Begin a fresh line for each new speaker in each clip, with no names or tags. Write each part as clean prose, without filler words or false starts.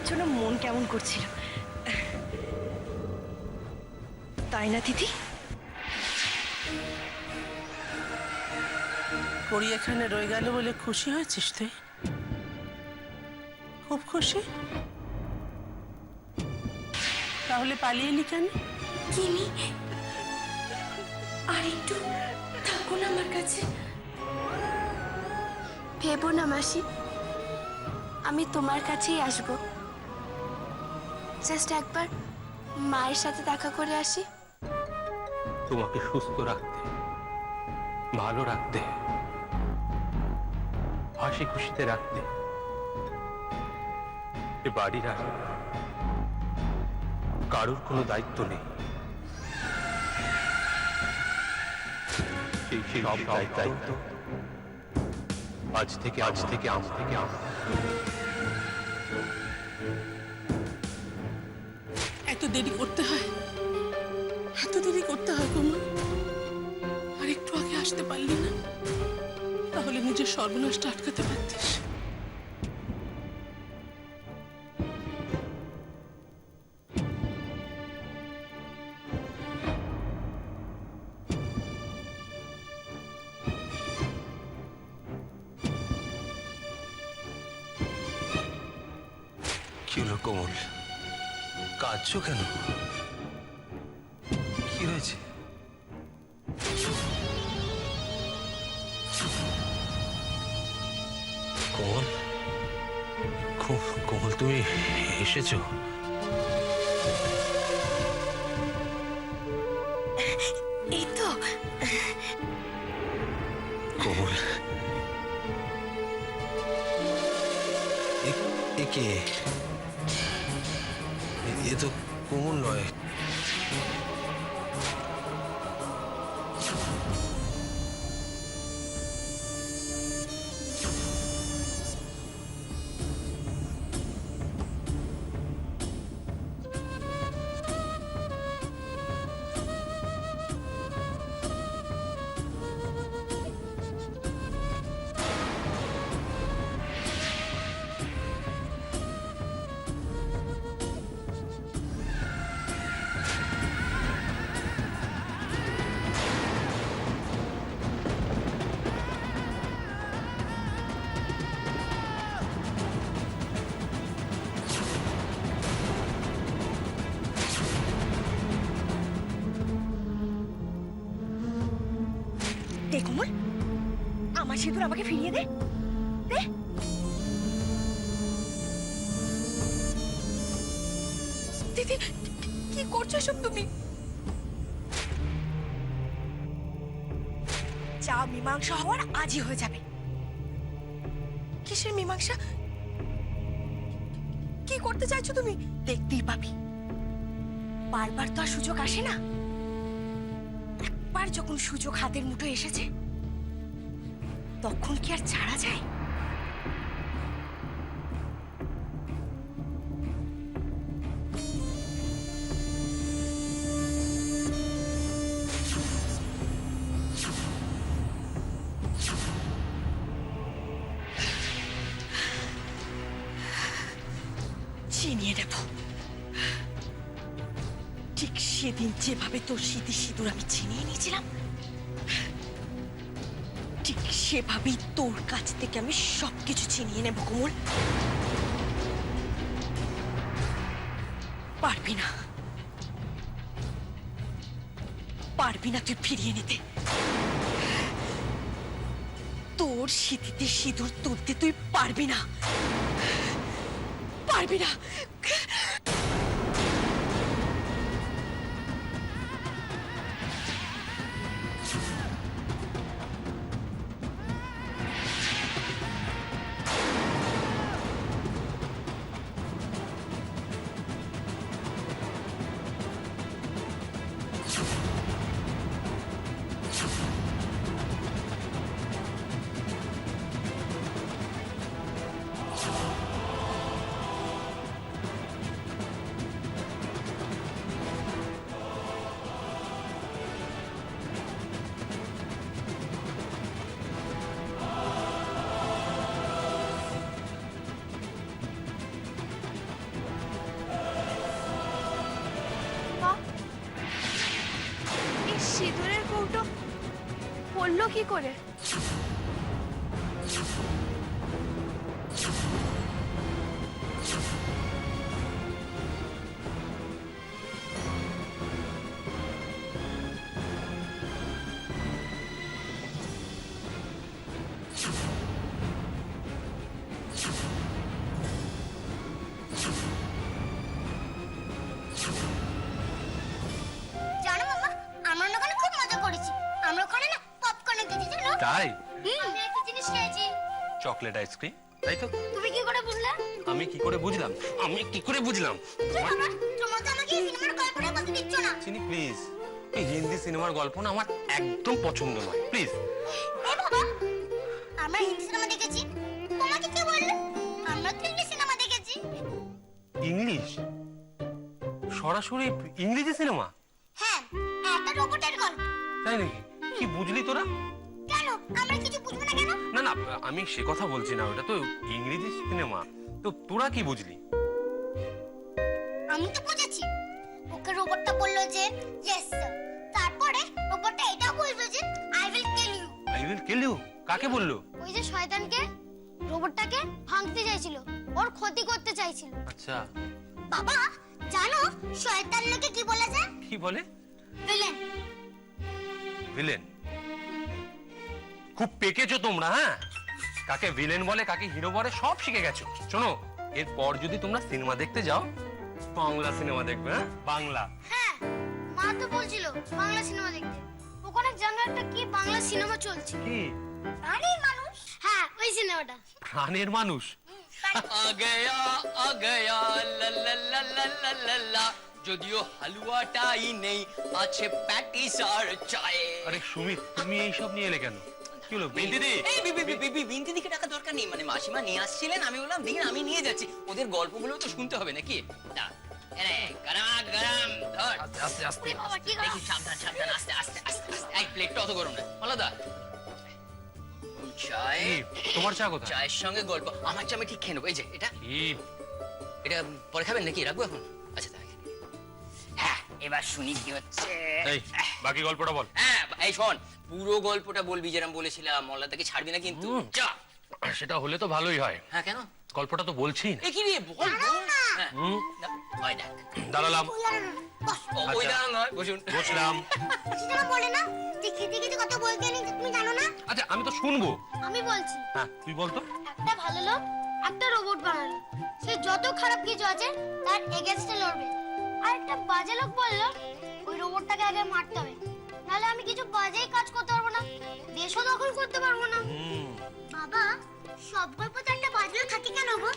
মায়ের জন্য মন কেমন করছিল, তাই না দিদি?
পরি এখানে রয়ে গেল বলে খুশি হয়েছিস তুই? খুব খুশি? তাহলে পালিয়ে এলি কেন?
কিমি, আর একটু থাকো না আমার কাছে। ভেবো না মাসি, আমি তোমার কাছেই আসবো। জাস্ট একবার মায়ের সাথে দেখা করে আসি।
তোমাকে সুস্থ রাখতে, ভালো রাখতে, হাসি খুশিতে রাখতে এ বাড়ির আর কারোর কোনো দায়িত্ব নেই। সেই সব দায়িত্ব আজ থেকে
এত দেরি করতে হয়, এত দেরি করতে হয় কোমল? আর একটু আগে আসতে পারলি না? তাহলে নিজের সর্বনাশটা আটকাতে পারতিস।
কি হলো কোমল, কাঁদছো কেন? কি হয়েছে? কোমল, কোমল তুমি এসেছো?
এই তো।
কোমল, কে? এ তো কোমল নয়।
দে কোমল, আমার সিঁদুর আমাকে ফিরিয়ে দে। দে।
দিদি, কি করছো সব তুমি?
যা মীমাংসা হওয়ার আজই হয়ে যাবে।
কিসের মীমাংসা? কি করতে চাইছো তুমি?
দেখতেই পাবি, বারবার তো আর সুযোগ আসে না। একবার যখন সুযোগ হাতের মুঠো এসেছে, তখন কি আর ছাড়া যায়? চিনিয়ে নেব, ঠিক সেদিন যেভাবে তোর স্মৃতি সিঁদুর আমি চিনিয়ে নিয়েছিলাম, ঠিক সেভাবেই তোর কাছ থেকে আমি সবকিছু চিনিয়ে নেব কোমল। পারবি না, পারবি না তুই ফিরিয়ে নিতে। তোর স্মৃতিতে সিঁদুর তুলতে তুই পারবি না, পারবি না।
সিঁদুরের কৌটো পড়লো কি করে?
জানো মামা, আমরা না ওখানে খুব মজা করেছি। আমরা ওখানে না পপকর্ন খেয়েছি জানো।
তাই?
আমি একটা জিনিস খেয়েছি।
চকলেট আইসক্রিম, তাই তো?
তুমি কি করে বুঝলে?
আমি কি করে বুঝলাম?
বাবা, তোমার তো আমাকে এই সিনেমার গল্পটা বলতে দিচ্ছ না।
চিনি প্লিজ, এই হিন্দি সিনেমার গল্প না আমার একদম পছন্দ নয়, প্লিজ।
এ বাবা, আমরা হিন্দি সিনেমা দেখেছি। তোমাকে কে বললো? আমরা তো ইংলিশ সিনেমা দেখেছি।
ইংলিশ? সরাসরি ইংরেজি সিনেমা?
হ্যাঁ, একটা রোবটের গল্প।
তাই নাকি? কি বুঝলি তোরা?
কেন আমরা কিছু বুঝবো না কেন?
না না, আমি সে কথা বলছি না, ওটা তো ইংরেজি সিনেমা। তো তোরা কি বুঝলি?
আমি তো বুঝেছি। ওকে রোবটটা বললো যে ইয়েস স্যার। তারপরে রোবটটা এটাও বললো যে I will kill you.
I will kill you? কাকে বললো?
ওই যে শয়তানকে, রোবটটাকে ভাঙতে চাইছিল, ওর ক্ষতি করতে চাইছিল।
আচ্ছা,
বাবা, জানো শয়তান লোকে কি বলে যায়?
কি বলে?
ভিলেন।
ভিলেন? খুব পেকেছো তোমরা, হ্যাঁ? কাকে ভিলেন বলে কাকে হিরো বলে সব শিখে গেছো। শোনো, এরপর যদি তোমরা সিনেমা দেখতে যাও, বাংলা সিনেমা দেখবে, হ্যাঁ? বাংলা।
হ্যাঁ, মা তো বলছিল বাংলা সিনেমা দেখতে। ওখানে জানো একটা কি বাংলা সিনেমা চলছে।
কি?
প্রাণীর মানুষ।
হ্যাঁ, ওই সিনেমাটা।
প্রাণের মানুষ?
আ গয়া লা লা লা লা লা লা লা। যদিও হালুয়াটাই নেই, আছে প্যাটিস আর চায়ে।
আরে সুমিত, তুমি এইসব নিয়ে এলে কেন? কি হলো বিন্দিদি?
এই বিনতি দিকে টাকা দরকার নেই, মানে মাসিমা নিয়ে আসছিলেন, আমি বললাম দিন আমি নিয়ে যাচ্ছি। ওদের গল্পগুলো তো শুনতে হবে নাকি? না, এরে গরম গরম ধর।
আস্তে আস্তে আস্তে।
ওরে বাবা, কি
দেখি সাবধান সাবধান, আস্তে আস্তে আস্তে আস্তে। এই প্লেটটা অত গরম না, আলাদা। চায়,
কি, তোমার চা কোথায়?
চায়ের সঙ্গে গল্প। আমার চা আমি ঠিক খেয়ে নেবো। এই যে এটা,
কি?
এটা পরে খাবেন নাকি? রাখবো এখন? আচ্ছা তাই। হ্যাঁ, এবার শুনি কি হচ্ছে।
এই বাকি গল্পটা বল।
হ্যাঁ, এই শোন, পুরো গল্পটা বলবি যেরকম বলেছিলাম। মল্লাদাকে ছাড়বি না কিন্তু। যা।
সেটা হলে তো ভালোই হয়।
হ্যাঁ, কেন?
গল্পটা তো বলছি না।
এ কি রে, বল বল। হ্যাঁ,
হুম,
না, ওই দেখ।
দাঁড়ালাম,
বস।
ওই
আচ্ছা।
দাঁড়ান নয়, বসুন।
বসলাম।
সেটা বলে না যে খেতে খেতে কত বলতে নেই, তুমি জানো না?
আচ্ছা, আমি তো শুনবো।
আমি বলছি,
হ্যাঁ, তুই বল তো।
একটা ভালো লোক একটা রোবট বানালো, সে যত খারাপ কিছু আছে তার এগেইনস্টে লড়বে। আর একটা বাজে লোক বললো ওই রোবটটাকে আগে মারতে হবে, নাহলে আমি কিছু বাজেই কাজ করতে পারবো না, দেশও দখল করতে পারবো না।
বাবা, সব গল্প তো একটা বাজলো থাকে কেন গো?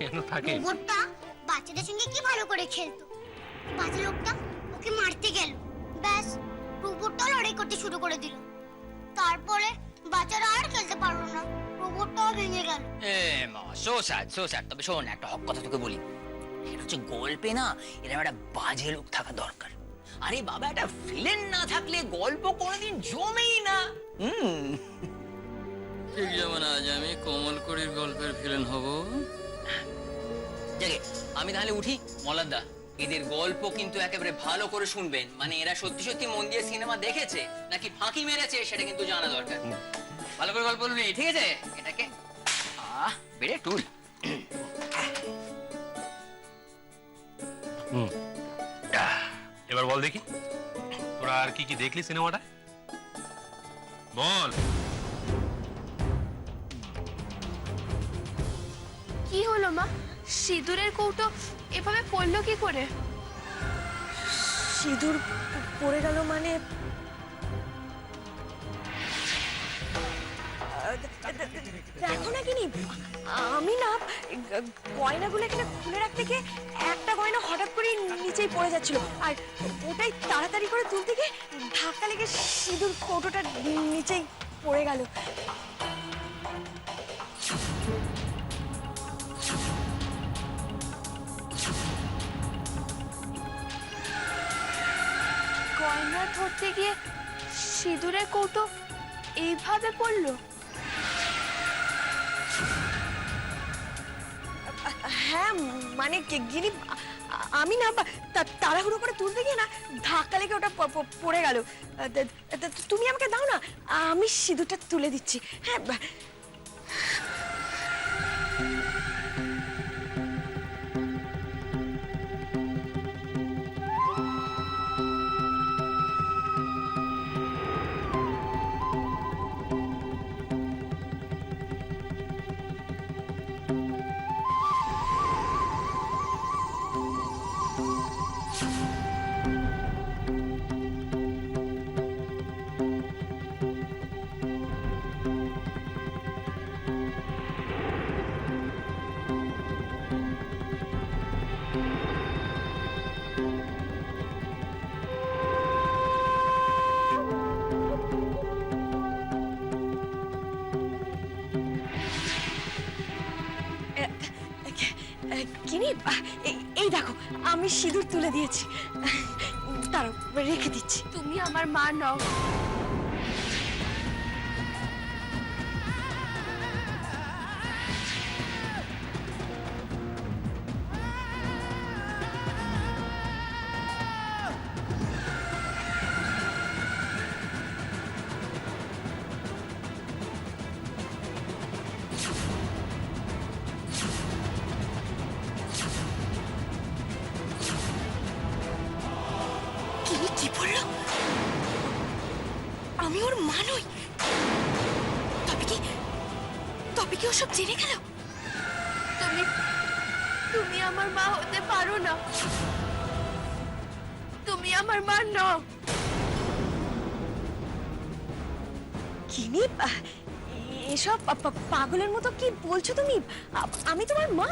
কেন থাকে?
রোবটটা বাচ্চাদের সঙ্গে কি ভালো করে খেলতো, বাজে লোকটা ওকে মারতে গেল, ব্যাস রোবটটা লড়াই করতে শুরু করে দিল। তারপরে বাচ্চারা আর খেলতে পারলো না, রোবটটাও ভেঙে গেল।
এ মা, সো স্যাড। তবে শোন, একটা হক কথা তোকে বলি। এটা হচ্ছে গল্পে না, এরকম একটা বাজে লোক থাকা দরকার। আরে বাবা, একটা ভিলেন না থাকলে গল্প কোনোদিন জমেই না।
ঠিক যেমন আজ আমি কমলকড়ির গল্পের ভিলেন হব।
জাগে, আমি তাহলে উঠি। মলাদা, এদের গল্প কিন্তু একেবারে ভালো করে শুনবেন। মানে এরা সত্যি সত্যি মন দিয়ে সিনেমা দেখেছে নাকি ফাঁকি মেরেছে সেটা কিন্তু জানা দরকার। ভালো করে গল্প বলবি, ঠিক আছে? এটাকে বেড়ে টুল।
এবার বল দেখি, তোরা আর কি কি দেখলি সিনেমাটা? বল।
কি হলো মা, সিঁদুরের কৌটো এভাবে পড়লো কি করে?
সিঁদুর পড়ে গেল মানে দেখো না কিনি, আমি না গয়নাগুলো এখানে খুলে রাখতে গিয়ে একটা গয়না হঠাৎ করে নিচেই পড়ে যাচ্ছিল, আর ওটাই তাড়াতাড়ি করে তুলতে গিয়ে ধাক্কা লেগে সিঁদুর কৌটোটা নিচেই পড়ে গেল।
গয়না ধরতে গিয়ে সিঁদুরের কৌটো এইভাবে পড়লো?
হ্যাঁ মানে গিনি, আমি না তাড়াহুড়ো করে তুলতে গিয়ে না ধাক্কা লেগে ওটা পড়ে গেল। তুমি আমাকে দাও না, আমি সিঁদুরটা তুলে দিচ্ছি। হ্যাঁ, কিনি, এই দেখো আমি সিঁদুর তুলে দিয়েছি। তারও রেখে দিচ্ছি।
তুমি আমার মা নও।
কিনি কি বললো? আমি ওর মা নই? তবে কি ওসব জেনে গেল?
তুমি আমার মা হতে পারো না। তুমি আমার মা নও।
কিনি, এসব পাগলের মতো কি বলছো তুমি? আমি তোমার মা।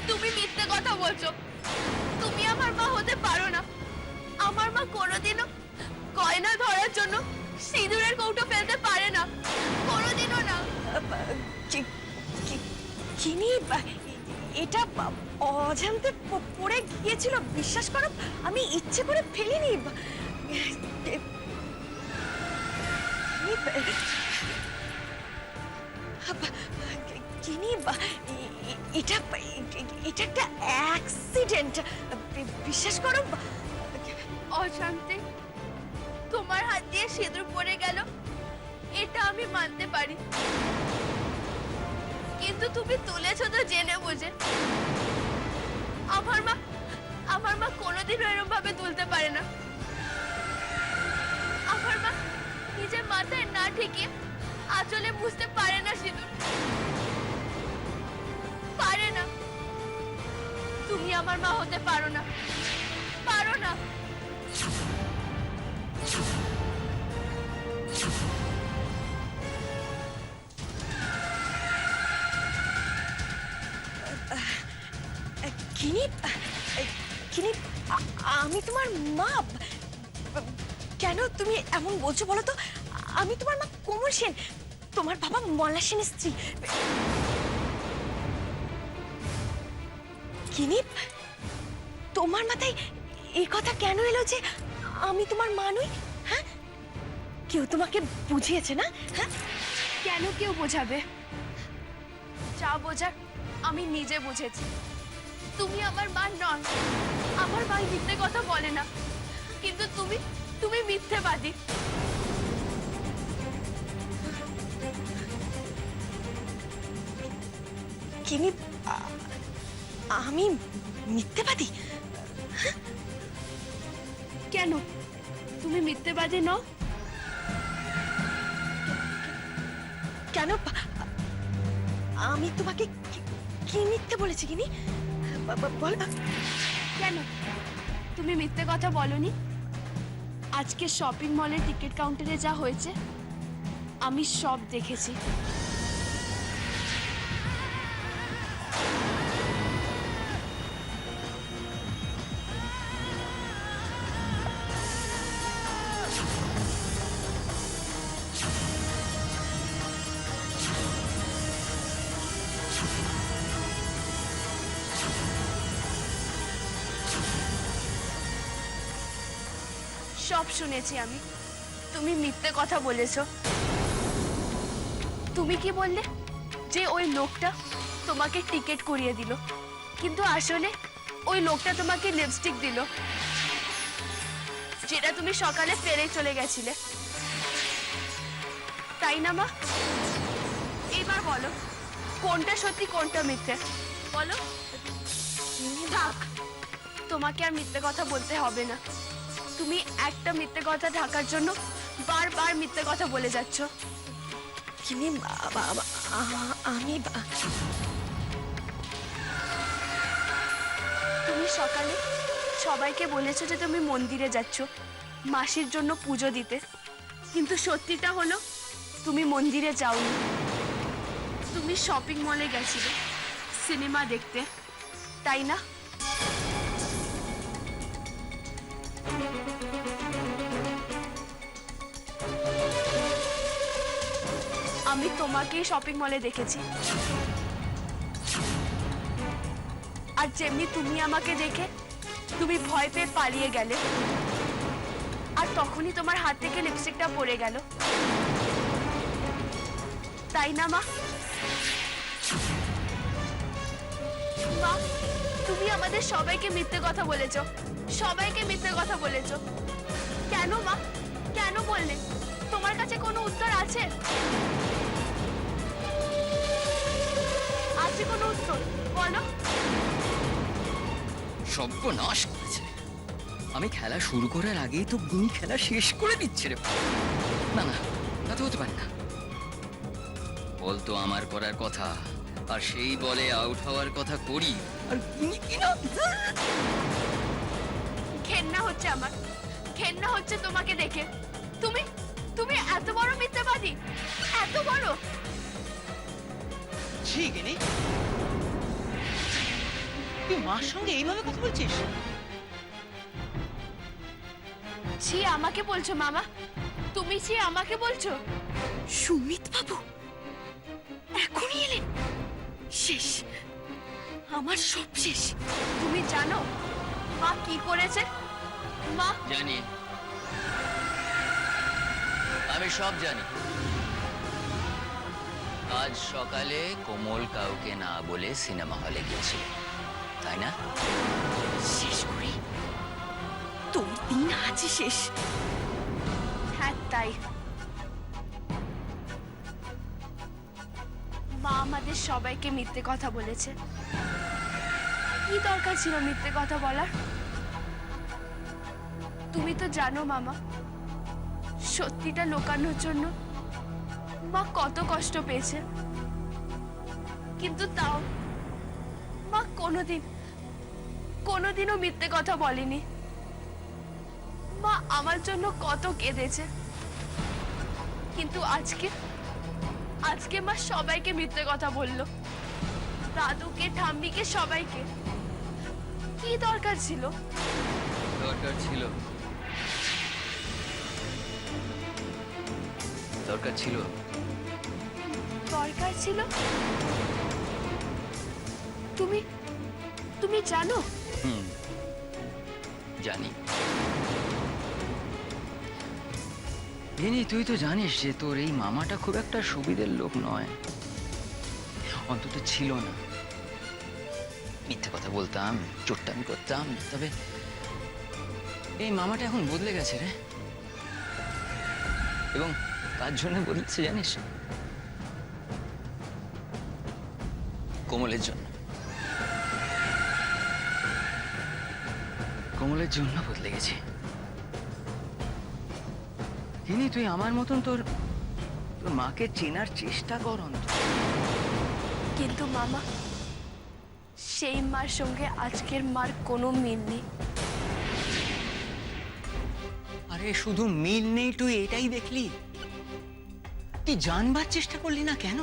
তুমি মিথ্যে কথা বলছো। তুমি আমার মা হতে পারো না। আমার মা কোনোদিনও গয়না ধরার জন্য সিঁদুরের কৌটো ফেলতে পারে না, কোনোদিনও না।
কিনি, এটা অজান্তে পড়ে গিয়েছিল, বিশ্বাস করো। আমি ইচ্ছে করে ফেলিনি। কিনি, এটা একটা অ্যাক্সিডেন্ট, বিশ্বাস করো।
অশান্তি, তোমার হাত দিয়ে সিঁদুর পড়ে গেল, এটা আমি মানতে পারি, কিন্তু তুমি তুলেছো তো জেনে বুঝে। আমার মা কোনোদিনও এরকম ভাবে তুলতে পারে না। আমার মা নিজের মাথায় না ঠেকিয়ে আঁচলে বুঝতে পারে না সিঁদুর, পারে না। তুমি আমার মা হতে পারো না, পারো না।
কিনি, আমি তোমার মা। কেন তুমি এমন বলছো বলো তো? আমি তোমার মা কোমল সেন, তোমার বাবা মলা সেনের স্ত্রী। কিনি, তোমার মাথায় এই কথা কেন এলো যে আমি তোমার মা নই? হ্যাঁ, কেউ তোমাকে বুঝিয়েছে না? হ্যাঁ,
কেন কেউ বোঝাবে? যা বোঝার আমি নিজে বুঝেছি। তুমি আমার মা নন। আমার মা মিথ্যে কথা বলে না, কিন্তু তুমি মিথ্যেবাদী।
কিনি, আমি মিথ্যেবাদী?
কেন তুমি মিথ্যেবাদী নও?
কেন? আমি তোমাকে কি মিথ্যে বলেছি কিনি? বল।
কেন তুমি মিথ্যে কথা বলনি? আজকে শপিং মলের টিকিট কাউন্টারে যা হয়েছে আমি সব দেখেছি। সব শুনেছি আমি। তুমি মিথ্যে কথা বলেছো। তুমি কি বললে যে ওই লোকটা তোমাকে টিকিট করিয়ে দিল, কিন্তু আসলে ওই লোকটা তোমাকে লিপস্টিক দিল, যেটা তুমি সকালে ফেলে চলে গেছিলে, তাই না মা? এবার বলো কোনটা সত্যি কোনটা মিথ্যে, বলো। থাক, তোমাকে আর মিথ্যে কথা বলতে হবে না। তুমি একটা মিথ্যে কথা ঢাকার জন্য বারবার মিথ্যে কথা বলে যাচ্ছ।
গিন্নি আমি
তুমি সকালে সবাইকে বলেছো যে তুমি মন্দিরে যাচ্ছ মাসির জন্য পুজো দিতে, কিন্তু সত্যিটা হলো তুমি মন্দিরে যাওনি। তুমি শপিং মলে গেছিলে সিনেমা দেখতে, তাই না? আমি তোমাকেই শপিং মলে দেখেছি, আর যেমনি তুমি আমাকে দেখে তুমি ভয় পেয়ে পালিয়ে গেলে, আর তখনই তোমার হাত থেকে লিপস্টিকটা পড়ে গেল, তাই না মা? মা, তুমি আমাদের সবাইকে মিথ্যে কথা বলেছো, সবাইকে মিথ্যে কথা বলেছো। কেন মা, কেন বললে? তোমার কাছে কোনো উত্তর আছে? আছে কোনো উত্তর? বলো।
সর্বনাশ করেছে। আমি খেলা শুরু করার আগেই তো গিনি খেলা শেষ করে দিচ্ছে রে। না না, তা তো হতে পারে না। বল তো আমার করার কথা, আর সেই বলে আউট হওয়ার কথা করি, আর গিনি কিনা।
ঘেন্না হচ্ছে আমার, ঘেন্না হচ্ছে তোমাকে দেখে। তুমি তুমি এত বড় মিথ্যাবাদী, এত বড়।
ছি গিনি, তুই মার সঙ্গে এইভাবে কথা বলছিস?
ছি আমাকে বলছো মামা? তুমি ছি আমাকে বলছো?
সুমিত বাবু এখনই এলেন? শেষ, আমার সব শেষ।
তুমি জানো মা কি করেছে? মা,
জানি, আমি সব জানি। আজ সকালে কোমল কাউকে না বলে সিনেমা হলে গিয়েছিল, তাই না?
শেষ করি, তোর দিন আজ শেষ।
হ্যাঁ তাই। মা আমাদের সবাইকে মিথ্যে কথা বলেছে। কি দরকার ছিল মিথ্যে কথা বলার? তুমি তো জানো মামা, সত্যিটা লুকানোর জন্য মা কত কষ্ট পেয়েছে, কিন্তু তাও মা কোনোদিনও মিথ্যে কথা বলেনি। মা আমার জন্য কত কেঁদেছে, কিন্তু আজকে মা সবাইকে মিথ্যে কথা বললো, দাদুকে, ঠাম্মিকে, সবাইকে। কি দরকার ছিল?
দরকার ছিল, দরকার ছিল।
দরকার ছিল? তুমি জানো?
জানি। গিনি, তুই তো জানিস যে তোর এই মামাটা খুব একটা সুবিধের লোক নয়, অন্তত ছিল না। মিথ্যে কথা বলতাম, চোট্টামি করতাম, তবে এই মামাটা এখন বদলে গেছে রে। এবং কার জন্য বদলেছে জানিস? কোমলের জন্য। কোমলের জন্য বদলে গেছে। গিনি, তুই আমার মতন তোর মাকে চেনার চেষ্টা কর অন্তত।
কিন্তু মামা, সেই মার সঙ্গে আজকের মার কোনো মিল নেই।
আরে শুধু মিল নেই, তুই এটাই দেখলি? তুই জানবার চেষ্টা করলি না কেন?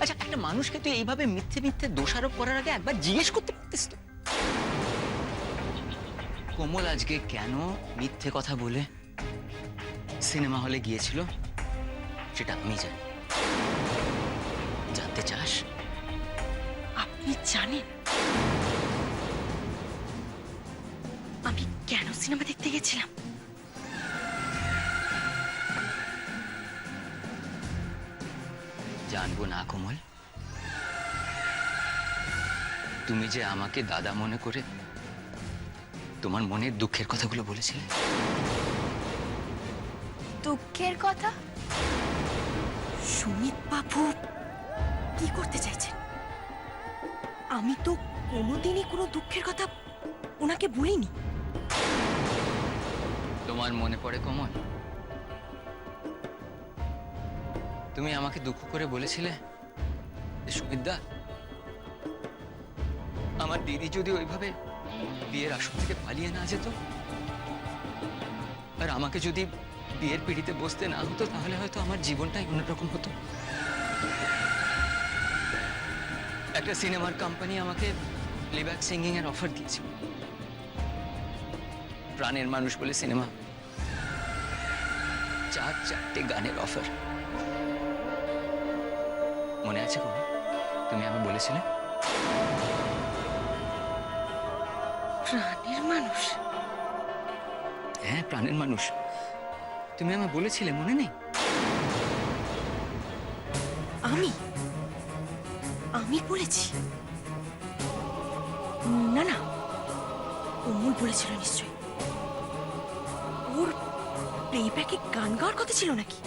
আচ্ছা, একটা মানুষকে তুই এইভাবে মিথ্যে মিথ্যে দোষারোপ করার আগে একবার জিজ্ঞেস করতে পারতিস তো? কোমল আজকে কেন মিথ্যে কথা বলে সিনেমা হলে গিয়েছিল সেটা আমি জানি। জানতে চাস?
আপনি জানেন আমি কেন সিনেমা দেখতে গেছিলাম?
জানবো না কোমল? তুমি যে আমাকে দাদা মনে করে তোমার মনের দুঃখের কথাগুলো বলেছিলে।
দুঃখের কথা?
সুমিত বাবু কি করতে চাইছেন? আমি তো কোনোদিনই কোনো দুঃখের কথা ওনাকে বলিনি।
তোমার মনে পড়ে কমল, তুমি আমাকে দুঃখ করে বলেছিলে সুমিতদা, আমার দিদি যদি ওইভাবে বিয়ের আসর থেকে পালিয়ে না যেত, আর আমাকে যদি বিয়ের পিড়িতে বসতে না হতো, তাহলে হয়তো আমার জীবনটাই অন্যরকম হতো। একটা সিনেমার কোম্পানি আমাকে প্লেব্যাক সিঙ্গিং এর অফার দিয়েছিল, প্রাণের মানুষ বলে সিনেমা, 4 গানের অফার। মনে আছে কোনো? তুমি আমি বলেছিলে
প্রাণের মানুষ?
হ্যাঁ, প্রাণের মানুষ। তুমি আমায় বলেছিলে, মনে নেই?
আমি বলেছি? না না, অমল বলেছিল নিশ্চয়ই। ওর প্লেব্যাকে গান গাওয়ার কথা ছিল নাকি?